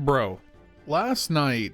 Bro, last night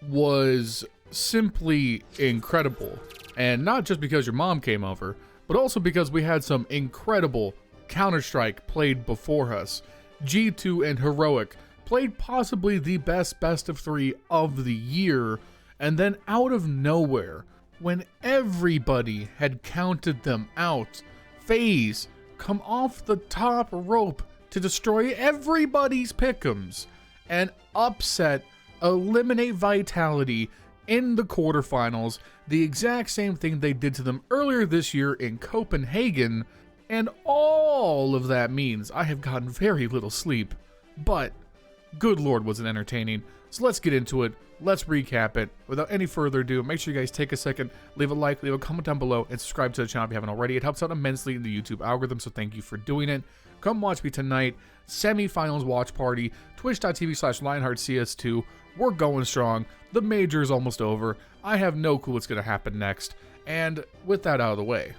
was simply incredible. And not just because your mom came over, but also because we had some incredible Counter-Strike played before us. G2 and Heroic played possibly the best of 3 of the year, and then out of nowhere, when everybody had counted them out, Faze come off the top rope to destroy everybody's pick'ems and upset, eliminate Vitality in the quarterfinals, the exact same thing they did to them earlier this year in Copenhagen. And all of that means I have gotten very little sleep, but good lord was it entertaining. So let's get into it, let's recap it. Without any further ado, make sure you guys take a second, leave a like, leave a comment down below, and subscribe to the channel if you haven't already. It helps out immensely in the YouTube algorithm, so thank you for doing it. Come watch me tonight, semi-finals watch party, twitch.tv/LionHeartZ2. We're going strong, the major is almost over, I have no clue what's going to happen next, and with that out of the way,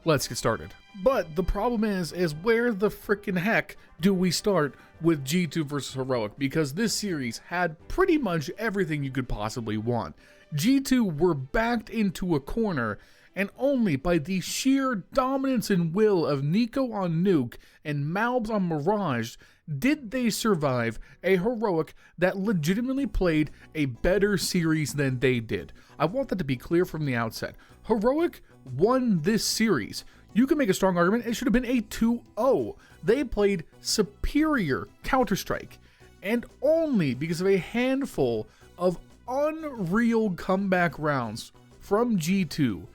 let's get started. But the problem is where the frickin' heck do we start with G2 versus Heroic? Because this series had pretty much everything you could possibly want. G2 were backed into a corner, and only by the sheer dominance and will of Nico on Nuke and Malbs on Mirage did they survive a Heroic that legitimately played a better series than they did. I want that to be clear from the outset. Heroic won this series. You can make a strong argument it should have been a 2-0. They played superior Counter-Strike, and only because of a handful of unreal comeback rounds from G2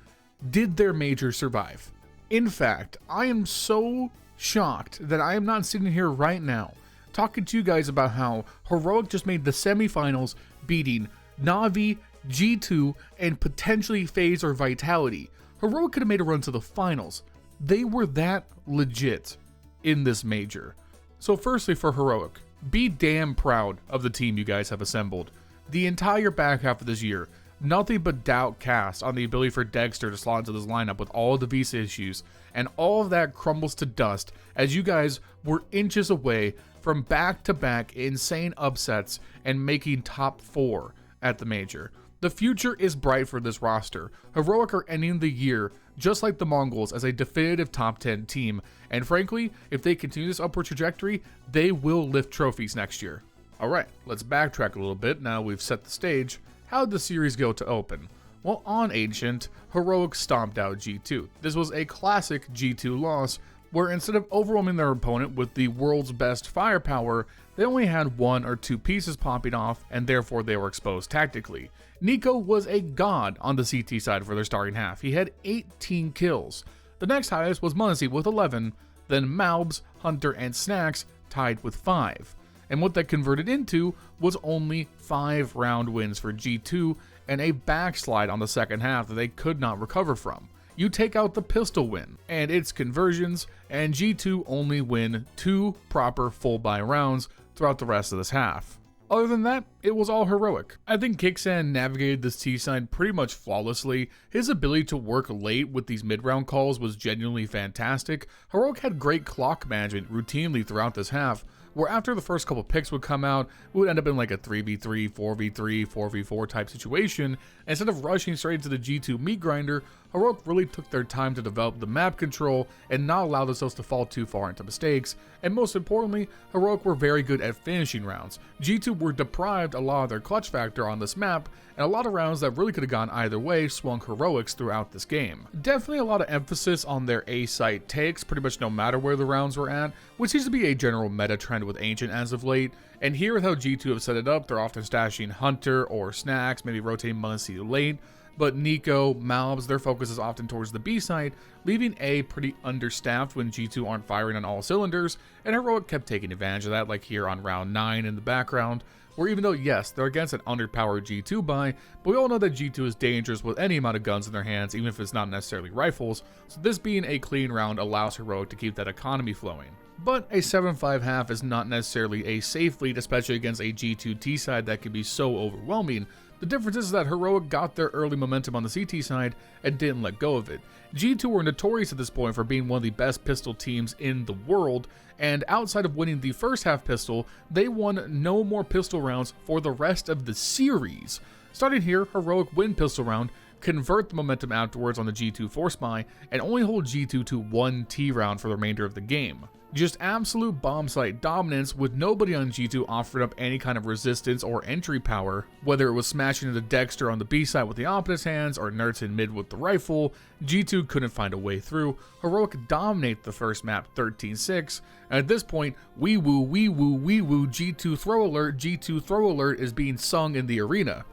did their major survive. In fact, I am so shocked that I am not sitting here right now talking to you guys about how Heroic just made the semifinals, beating Na'Vi, G2, and potentially Faze or Vitality. Heroic could have made a run to the finals. They were that legit in this major. So firstly for Heroic, be damn proud of the team you guys have assembled. The entire back half of this year, nothing but doubt cast on the ability for Dexter to slot into this lineup with all of the visa issues, and all of that crumbles to dust as you guys were inches away from back-to-back insane upsets and making top 4 at the major. The future is bright for this roster. Heroic are ending the year, just like the Mongols, as a definitive top 10 team, and frankly, if they continue this upward trajectory, they will lift trophies next year. Alright, let's backtrack a little bit now we've set the stage. How'd the series go to open? Well, on Ancient, Heroic stomped out G2. This was a classic G2 loss, where instead of overwhelming their opponent with the world's best firepower, they only had 1 or 2 pieces popping off, and therefore they were exposed tactically. Nico was a god on the CT side for their starting half. He had 18 kills. The next highest was Muncie with 11, then Malbs, Hunter, and Snacks tied with 5. And what that converted into was only 5 round wins for G2 and a backslide on the second half that they could not recover from. You take out the pistol win and its conversions, and G2 only win 2 proper full buy rounds throughout the rest of this half. Other than that, it was all Heroic. I think Kicksan navigated this T-side pretty much flawlessly. His ability to work late with these mid-round calls was genuinely fantastic. Heroic had great clock management routinely throughout this half, where after the first couple picks would come out, it would end up in like a 3v3, 4v3, 4v4 type situation. Instead of rushing straight into the G2 meat grinder, Heroic really took their time to develop the map control and not allow themselves to fall too far into mistakes. And most importantly, Heroic were very good at finishing rounds. G2 were deprived a lot of their clutch factor on this map, and a lot of rounds that really could have gone either way swung Heroics throughout this game. Definitely a lot of emphasis on their A-site takes, pretty much no matter where the rounds were at, which seems to be a general meta trend with Ancient as of late. And here with how G2 have set it up, they're often stashing Hunter or Snacks, maybe rotating Muncie late. But Nico, Malbs, their focus is often towards the B side, leaving A pretty understaffed when G2 aren't firing on all cylinders, and Heroic kept taking advantage of that, like here on round 9 in the background, where even though yes, they're against an underpowered G2 buy, but we all know that G2 is dangerous with any amount of guns in their hands, even if it's not necessarily rifles, so this being a clean round allows Heroic to keep that economy flowing. But a 7-5 half is not necessarily a safe lead, especially against a G2 T side that can be so overwhelming, The difference is that Heroic got their early momentum on the CT side and didn't let go of it. G2 were notorious at this point for being one of the best pistol teams in the world, and outside of winning the first half pistol, they won no more pistol rounds for the rest of the series. Starting here, Heroic win pistol round, convert the momentum afterwards on the G2 force buy, and only hold G2 to 1 T round for the remainder of the game. Just absolute bomb site dominance with nobody on G2 offering up any kind of resistance or entry power, whether it was smashing into Dexter on the B side with the opponent's hands or NeRTZ in mid with the rifle. G2 couldn't find a way through. Heroic dominate the first map 13-6, and at this point, wee woo, G2 throw alert is being sung in the arena.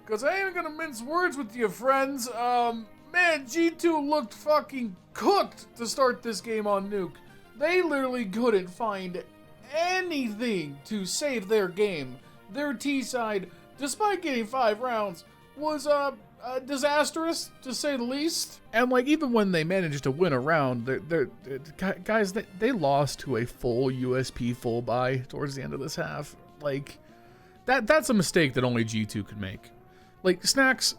Cause I ain't gonna mince words with you, friends. Man, G2 looked fucking cooked to start this game on Nuke. They literally couldn't find anything to save their game. Their T side, despite getting 5 rounds, was disastrous to say the least. And like even when they managed to win a round, guys, they lost to a full USP full buy towards the end of this half. Like that's a mistake that only G2 could make. Like, Snacks,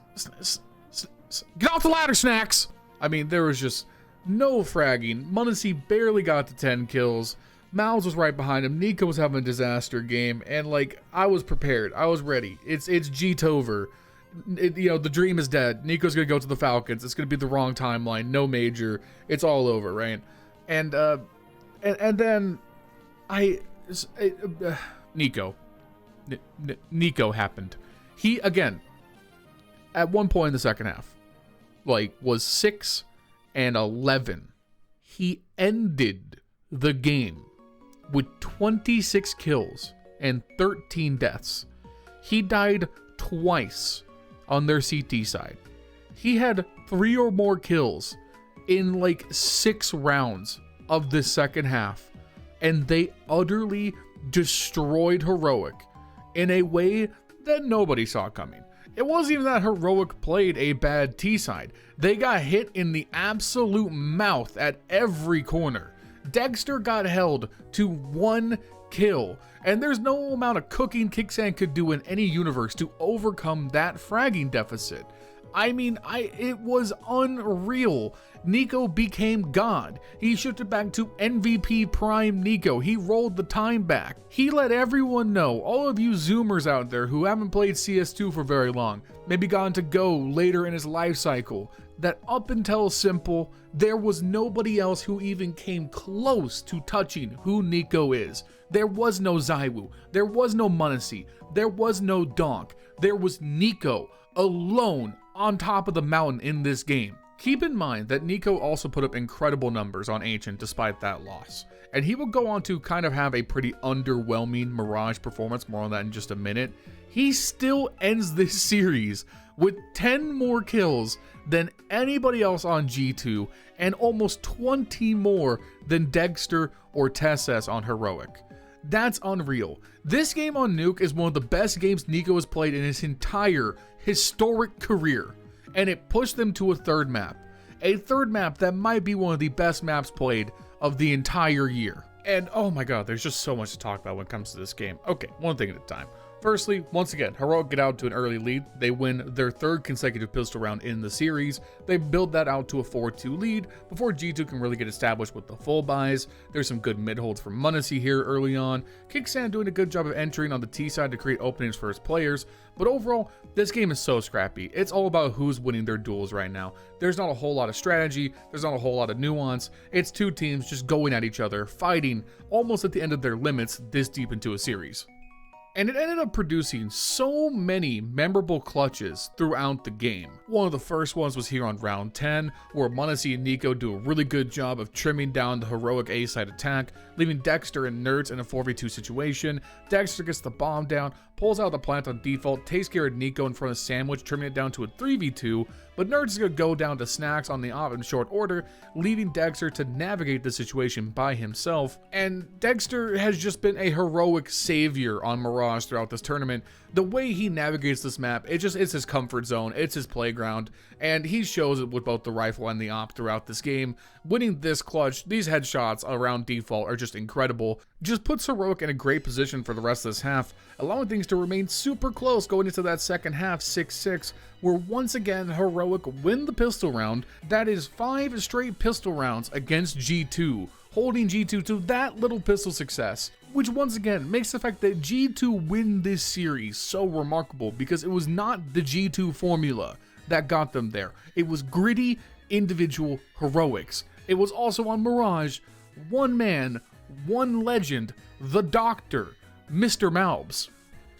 get off the ladder, Snacks! I mean, there was just no fragging. m0NESY barely got to 10 kills. Malz was right behind him. Nico was having a disaster game, and like, I was prepared. I was ready. It's G-Tover. You know, the dream is dead. Nico's gonna go to the Falcons. It's gonna be the wrong timeline. No major. It's all over, right? And then Nico happened. He, again, at one point in the second half, like, was 6-11. He ended the game with 26 kills and 13 deaths. He died twice on their CT side. He had 3 or more kills in like 6 rounds of the second half, and they utterly destroyed Heroic in a way that nobody saw coming. It wasn't even that Heroic played a bad T side. They got hit in the absolute mouth at every corner. Dexter got held to 1 kill, and there's no amount of cooking Kicksand could do in any universe to overcome that fragging deficit. I mean, it was unreal. Nico became God. He shifted back to MVP Prime Nico. He rolled the time back. He let everyone know, all of you Zoomers out there who haven't played CS2 for very long, maybe gotten to go later in his life cycle, that up until Simple, there was nobody else who even came close to touching who Nico is. There was no Zywoo. There was no m0NESY. There was no Donk. There was Nico alone on top of the mountain in this game. Keep in mind that Nico also put up incredible numbers on Ancient despite that loss, and he will go on to kind of have a pretty underwhelming Mirage performance, more on that in just a minute. He still ends this series with 10 more kills than anybody else on G2 and almost 20 more than Dexter or Tesses on Heroic. That's unreal. This game on Nuke is one of the best games Nico has played in his entire historic career, and it pushed them to a third map that might be one of the best maps played of the entire year. And oh my god, there's just so much to talk about when it comes to this game. Okay, one thing at a time. Firstly, once again, Heroic get out to an early lead. They win their 3rd consecutive pistol round in the series. They build that out to a 4-2 lead before G2 can really get established with the full buys. There's some good mid holds from m0NESY here early on. Kicksand doing a good job of entering on the T side to create openings for his players. But overall, this game is so scrappy. It's all about who's winning their duels right now. There's not a whole lot of strategy. There's not a whole lot of nuance. It's 2 teams just going at each other, fighting almost at the end of their limits this deep into a series. And it ended up producing so many memorable clutches throughout the game. One of the first ones was here on round 10, where m0NESY and Nico do a really good job of trimming down the Heroic A-side attack, leaving Dexter and NeRTZ in a 4v2 situation. Dexter gets the bomb down, pulls out the plant on default, takes care of Nico in front of Sandwich, trimming it down to a 3v2, but NeRTZ is going to go down to Snacks on the op in short order, leaving Dexter to navigate the situation by himself. And Dexter has just been a heroic savior on Mirage Mirage throughout this tournament. The way he navigates this map, it's his comfort zone, it's his playground, and he shows it with both the rifle and the op throughout this game. Winning this clutch, these headshots around default are just incredible. Just puts Heroic in a great position for the rest of this half, allowing things to remain super close going into that second half, 6-6, where once again Heroic win the pistol round. That is 5 straight pistol rounds against G2, holding G2 to that little pistol success, which once again makes the fact that G2 win this series so remarkable, because it was not the G2 formula that got them there. It was gritty individual heroics. It was also on Mirage, one man, one legend, the Doctor, Mr. Malbs.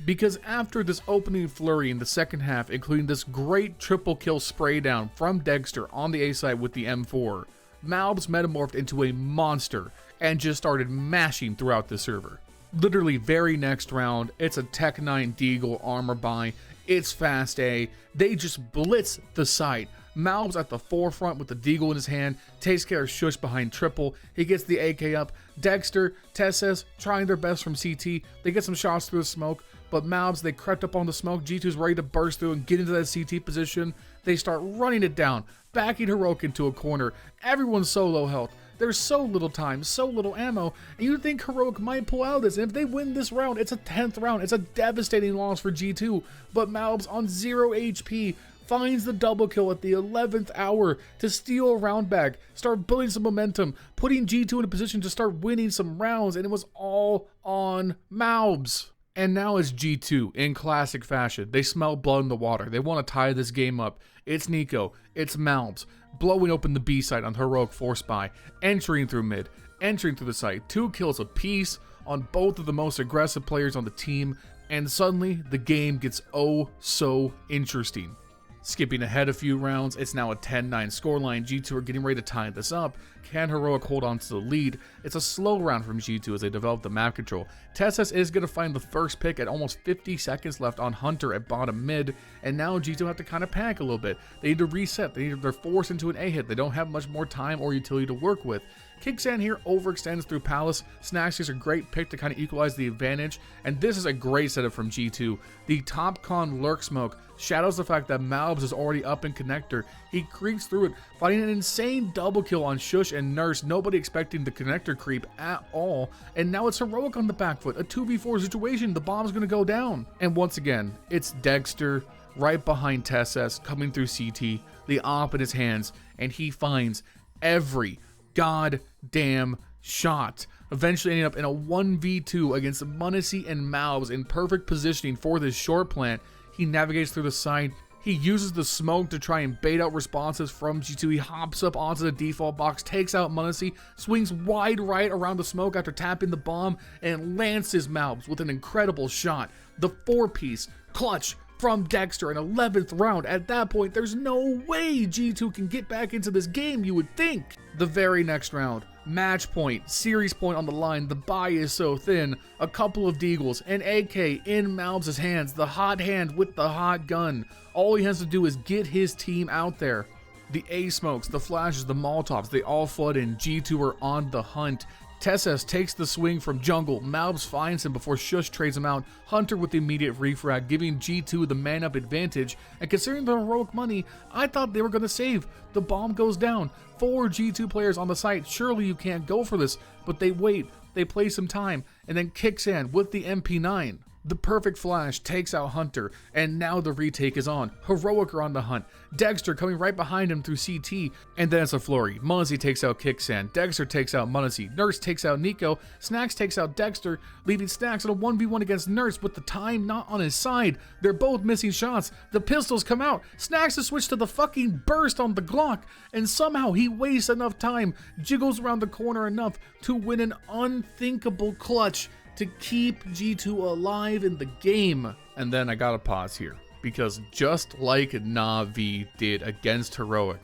Because after this opening flurry in the second half, including this great triple kill spray down from Dexter on the A side with the M4, Malbs metamorphed into a monster and just started mashing throughout the server. Literally very next round, it's a Tech 9 Deagle armor buy, it's fast A, they just blitz the site. Malbs at the forefront with the Deagle in his hand, takes care of Shush behind triple, he gets the AK up, Dexter, Tesses trying their best from CT, they get some shots through the smoke, but Malbs, they crept up on the smoke, G2's ready to burst through and get into that CT position, they start running it down, backing Heroic into a corner, everyone's so low health, there's so little time, so little ammo, and you think Heroic might pull out of this, and if they win this round, it's a 10th round, it's a devastating loss for G2, but Malbs on 0 HP, finds the double kill at the 11th hour to steal a round back, start building some momentum, putting G2 in a position to start winning some rounds, and it was all on Malbs. And now it's G2 in classic fashion. They smell blood in the water. They want to tie this game up. It's Nico, it's Malbs, blowing open the B site on Heroic Force Buy, entering through mid, entering through the site, 2 kills apiece on both of the most aggressive players on the team, and suddenly the game gets oh so interesting. Skipping ahead a few rounds, it's now a 10-9 scoreline. G2 are getting ready to tie this up. Can Heroic hold on to the lead? It's a slow round from G2 as they develop the map control. Tesses is going to find the first pick at almost 50 seconds left on Hunter at bottom mid, and now G2 have to kind of panic a little bit. They need to reset. They're forced into an A hit. They don't have much more time or utility to work with. Kicksan here overextends through Palace. Snacks is a great pick to kind of equalize the advantage, and this is a great setup from G2. The top con lurk smoke shadows the fact that Malbs is already up in connector. He creeps through it, finding an insane double kill on Shush and Nurse, nobody expecting the connector creep at all, and now it's Heroic on the back foot, a 2v4 situation, the bomb's gonna go down. And once again, it's Dexter right behind Tesses coming through CT, the op in his hands, and he finds every goddamn shot, eventually ending up in a 1v2 against Munacy and Malbs in perfect positioning for this short plant. He navigates through the side, he uses the smoke to try and bait out responses from G2, he hops up onto the default box, takes out Munacy, swings wide right around the smoke after tapping the bomb, and lances Malbs with an incredible shot. The 4-piece clutch from Dexter, an 11th round. At that point, there's no way G2 can get back into this game, you would think. The very next round, match point, series point on the line, the buy is so thin, a couple of deagles, an AK in Malbs' hands, the hot hand with the hot gun. All he has to do is get his team out there. The A smokes, the flashes, the Molotovs, they all flood in. G2 are on the hunt. Tesses takes the swing from jungle, Malbs finds him before Shush trades him out, Hunter with the immediate refrag, giving G2 the man-up advantage, and considering the heroic money, I thought they were going to save. The bomb goes down, 4 G2 players on the site, surely you can't go for this, but they wait, they play some time, and then Kicksan with the MP9. The perfect flash takes out Hunter, and now the retake is on. Heroic are on the hunt. Dexter coming right behind him through CT, and then it's a flurry. Munacy takes out Kicksan, Dexter takes out Munacy, Nurse takes out Nico, Snacks takes out Dexter, leaving Snacks in a 1v1 against Nurse with the time not on his side. They're both missing shots. The pistols come out. Snacks has switched to the fucking burst on the Glock, and somehow he wastes enough time, jiggles around the corner enough to win an unthinkable clutch to keep G2 alive in the game. And then I gotta pause here, because just like Na'Vi did against Heroic,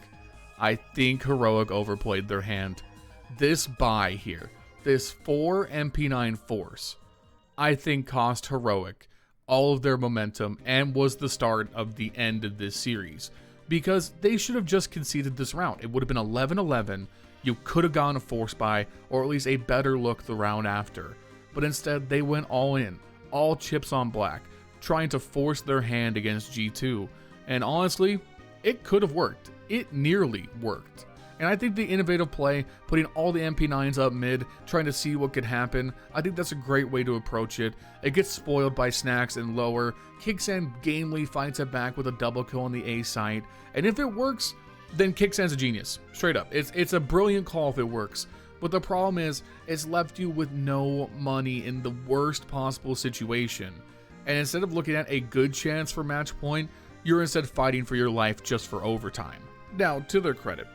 I think Heroic overplayed their hand. This buy here, this 4 MP9 force, I think cost Heroic all of their momentum and was the start of the end of this series, because they should have just conceded this round. It would have been 11-11, you could have gone a force buy, or at least a better look the round after. But instead, they went all in all chips on black, trying to force their hand against G2. And honestly, it could have worked. It nearly worked. And I think the innovative play, putting all the MP9s up mid, trying to see what could happen, I think that's a great way to approach it. It gets spoiled by Snacks and lower. Kicksan gamely fights it back with a double kill on the A site. And if it works, then Kicksan's a genius. Straight up. It's a brilliant call if it works. But the problem is, it's left you with no money in the worst possible situation. And instead of looking at a good chance for match point, you're instead fighting for your life just for overtime. Now, to their credit,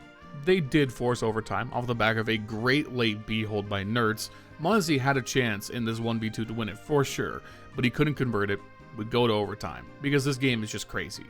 they did force overtime off the back of a great late B hold by NeRTZ. Mozzie had a chance in this 1v2 to win it for sure, but he couldn't convert it. Would go to overtime because this game is just crazy.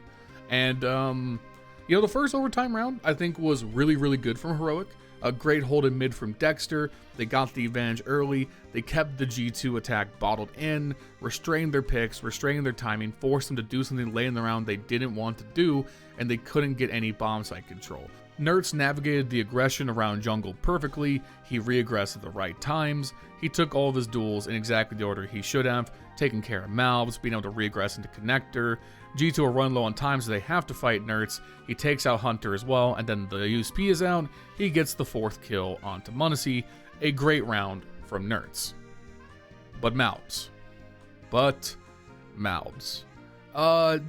And, you know, the first overtime round I think was really, really good from Heroic. A great hold in mid from Dexter. They got the advantage early. They kept the G2 attack bottled in, restrained their picks, restrained their timing, forced them to do something late in the round they didn't want to do, and they couldn't get any bomb site control. NeRTZ navigated the aggression around jungle perfectly. He re-aggressed at the right times. He took all of his duels in exactly the order he should have, taking care of Malbs, being able to re-aggress into connector. G2 are run low on time, so they have to fight NeRTZ. He takes out Hunter as well, and then the USP is out. He gets the 4th kill onto Munacy. A great round from NeRTZ. But Malbs.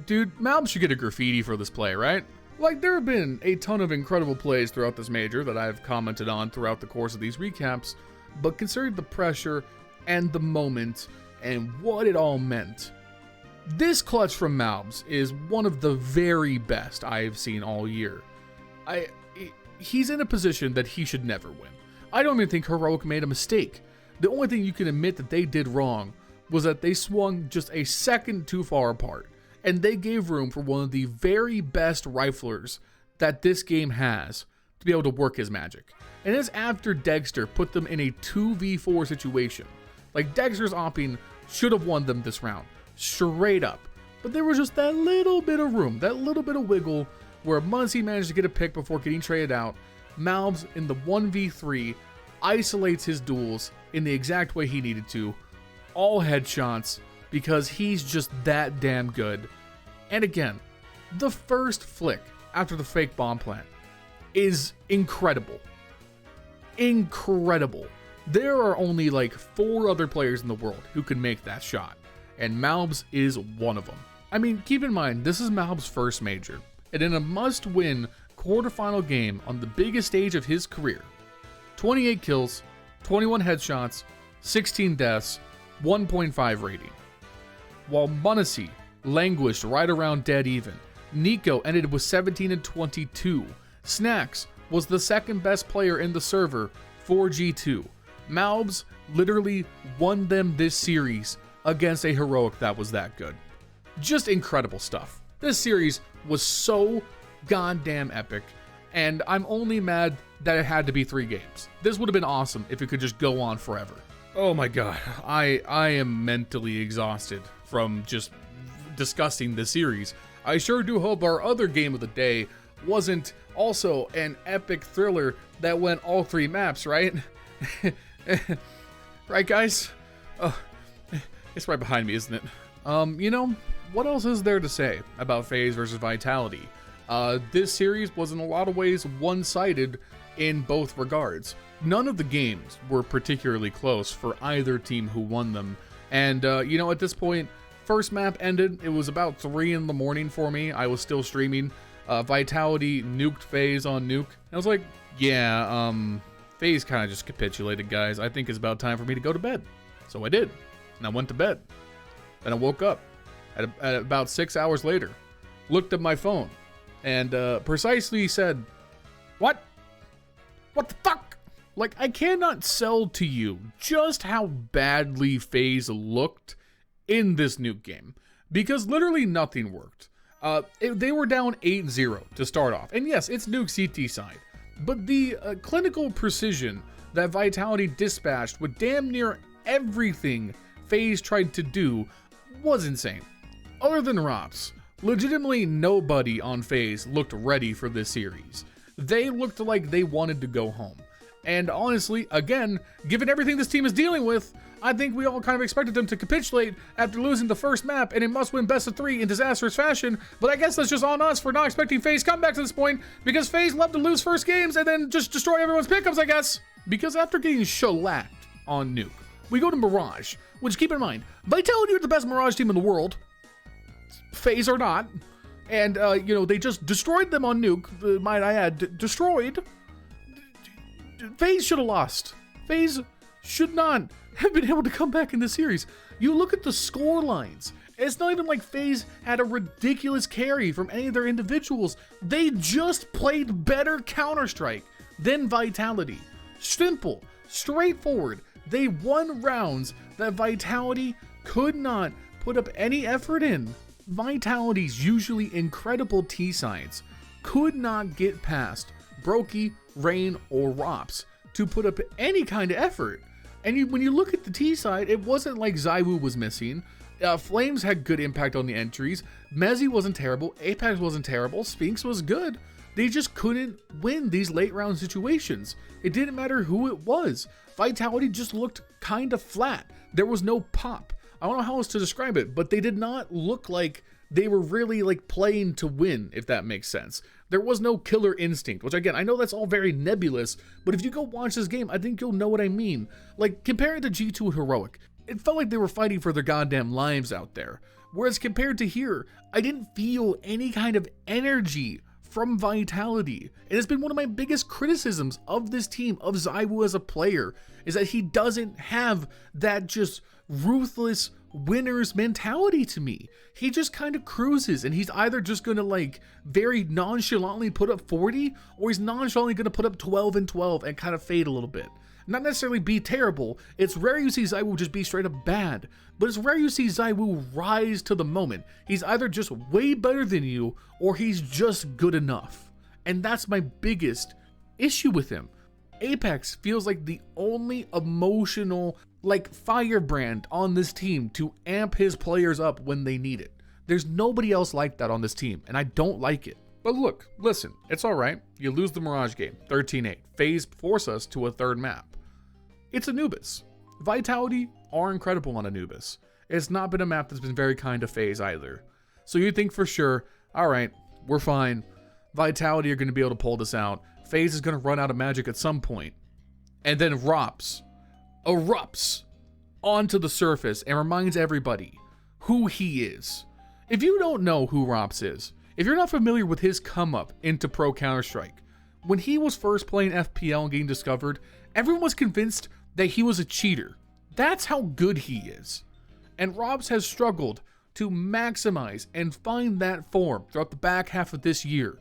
Dude, Malbs should get a graffiti for this play, right? Like, there have been a ton of incredible plays throughout this major that I've commented on throughout the course of these recaps, but considering the pressure and the moment and what it all meant, this clutch from Malbs is one of the very best I've seen all year. He's in a position that he should never win. I don't even think Heroic made a mistake. The only thing you can admit that they did wrong was that they swung just a second too far apart, and they gave room for one of the very best riflers that this game has to be able to work his magic. And it's after Dexter put them in a 2v4 situation. Like, Dexter's opping should have won them this round, straight up. But there was just that little bit of room, that little bit of wiggle, where Muncie managed to get a pick before getting traded out. Malbs in the 1v3 isolates his duels in the exact way he needed to. All headshots, because he's just that damn good. And again, the first flick after the fake bomb plant is incredible. Incredible. There are only like 4 other players in the world who can make that shot, and Malbs is one of them. I mean, keep in mind, this is Malbs' first major, and in a must-win quarterfinal game on the biggest stage of his career, 28 kills, 21 headshots, 16 deaths, 1.5 rating. While Munacy languished right around dead even, Nico ended with 17 and 22. Snacks was the second best player in the server for G2. Malbs literally won them this series against a Heroic that was that good. Just incredible stuff. This series was so goddamn epic, and I'm only mad that it had to be 3 games. This would have been awesome if it could just go on forever. Oh my god, I am mentally exhausted from just discussing this series. I sure do hope our other game of the day wasn't also an epic thriller that went all 3 maps, right? Right, guys? Oh, it's right behind me, isn't it? You know, what else is there to say about Faze versus Vitality? This series was in a lot of ways one-sided in both regards. None of the games were particularly close for either team who won them. And, you know, at this point, first map ended. It was about 3 in the morning for me. I was still streaming. Vitality nuked Faze on Nuke. And I was like, yeah, Faze kind of just capitulated, guys. I think it's about time for me to go to bed. So I did. And I went to bed. Then I woke up at about 6 hours later, looked at my phone, and precisely said, "What? What the fuck?" Like, I cannot sell to you just how badly Faze looked in this Nuke game, because literally nothing worked. They were down 8-0 to start off, and yes, it's Nuke CT side, but the clinical precision that Vitality dispatched with damn near everything Faze tried to do was insane. Other than Rops, legitimately nobody on Faze looked ready for this series. They looked like they wanted to go home. And honestly, again, given everything this team is dealing with, I think we all kind of expected them to capitulate after losing the first map in a must-win best-of-3 in disastrous fashion, but I guess that's just on us for not expecting FaZe comeback to this point, because FaZe love to lose first games and then just destroy everyone's pickups, I guess. Because after getting shellacked on Nuke, we go to Mirage, which, keep in mind, Vitality are the best Mirage team in the world. FaZe are not. And, you know, they just destroyed them on Nuke, might I add, destroyed. FaZe should have lost. FaZe should not have been able to come back in this series. You look at the score lines. It's not even like FaZe had a ridiculous carry from any of their individuals. They just played better Counter-Strike than Vitality. Simple, straightforward. They won rounds that Vitality could not put up any effort in. Vitality's usually incredible T-sides could not get past Brokey, Rain, or Rops to put up any kind of effort. And when you look at the T side, it wasn't like ZywOo was missing. Flames had good impact on the entries. Mezzy wasn't terrible. Apex wasn't terrible. Sphinx was good. They just couldn't win these late round situations. It didn't matter who it was. Vitality just looked kind of flat. There was no pop. I don't know how else to describe it, but they did not look like they were really like playing to win, if that makes sense. There was no killer instinct, which again, I know that's all very nebulous, but if you go watch this game, I think you'll know what I mean. Like, comparing to G2 and Heroic, it felt like they were fighting for their goddamn lives out there. Whereas compared to here, I didn't feel any kind of energy from Vitality. And it's been one of my biggest criticisms of this team, of ZywOo as a player, is that he doesn't have that just ruthless winner's mentality to me. He just kind of cruises, and he's either just gonna like very nonchalantly put up 40, or he's nonchalantly gonna put up 12 and 12 and kind of fade a little bit. Not necessarily be terrible. It's rare you see ZywOo just be straight up bad, but it's rare you see ZywOo rise to the moment. He's either just way better than you, or he's just good enough. And that's my biggest issue with him. Apex feels like the only emotional, like, firebrand on this team to amp his players up when they need it. There's nobody else like that on this team, and I don't like it. But look, listen, it's alright. You lose the Mirage game, 13-8. FaZe force us to a third map. It's Anubis. Vitality are incredible on Anubis. It's not been a map that's been very kind to FaZe either. So you think for sure, alright, we're fine. Vitality are going to be able to pull this out. FaZe is going to run out of magic at some point. And then Rops erupts onto the surface and reminds everybody who he is. If you don't know who Rops is, if you're not familiar with his come up into pro Counter-Strike, when he was first playing FPL and getting discovered, everyone was convinced that he was a cheater. That's how good he is. And Rops has struggled to maximize and find that form throughout the back half of this year.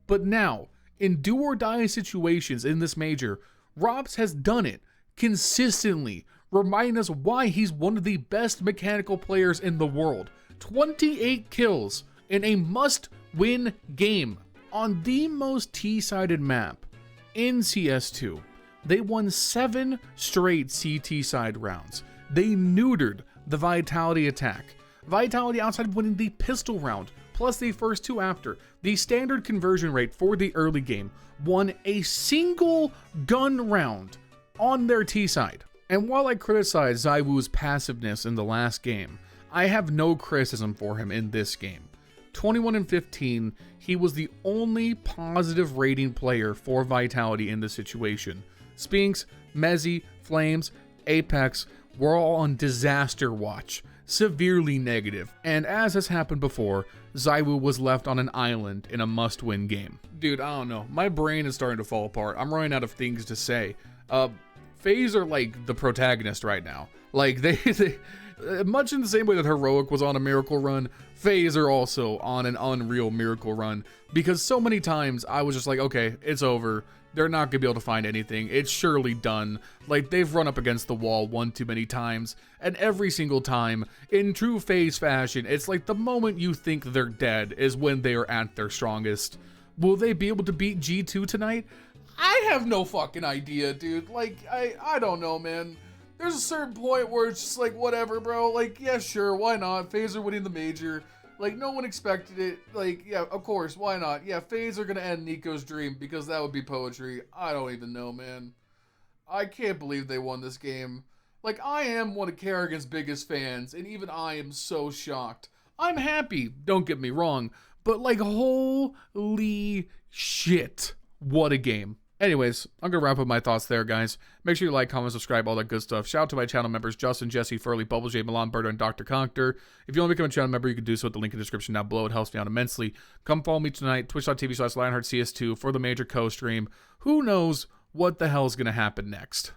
But now, in do or die situations in this major, Rops has done it consistently, reminding us why he's one of the best mechanical players in the world. 28 kills in a must-win game on the most T-sided map in CS2. They won 7 straight CT side rounds. They neutered the Vitality attack. Vitality, outside of winning the pistol round, plus the first 2 after, the standard conversion rate for the early game, won a single gun round on their T side. And while I criticize ZywOo's passiveness in the last game, I have no criticism for him in this game. 21 and 15, he was the only positive rating player for Vitality in this situation. Sphinx, Mezzy, Flames, Apex were all on disaster watch, severely negative, and as has happened before, ZywOo was left on an island in a must-win game. Dude, I don't know, my brain is starting to fall apart. I'm running out of things to say. FaZe are like the protagonist right now. Like they much in the same way that Heroic was on a miracle run, FaZe are also on an unreal miracle run, because so many times I was just like, okay, it's over. They're not gonna be able to find anything. It's surely done. Like, they've run up against the wall one too many times, and every single time, in true FaZe fashion, it's like the moment you think they're dead is when they are at their strongest. Will they be able to beat G2 tonight? I have no fucking idea, dude. Like, I don't know, man. There's a certain point where it's just like, whatever, bro. Like, yeah, sure, why not? FaZe are winning the major. Like, no one expected it. Like, yeah, of course, why not? Yeah, FaZe are gonna end Nico's dream because that would be poetry. I don't even know, man. I can't believe they won this game. Like, I am one of Kerrigan's biggest fans, and even I am so shocked. I'm happy, don't get me wrong, but like, holy shit, what a game. Anyways, I'm going to wrap up my thoughts there, guys. Make sure you like, comment, subscribe, all that good stuff. Shout out to my channel members, Justin, Jesse, Furley, Bubblesj, Milan Berta, and Dr. Cocktor. If you want to become a channel member, you can do so at the link in the description down below. It helps me out immensely. Come follow me tonight, twitch.tv/LionHeartZ2 for the major co-stream. Who knows what the hell is going to happen next?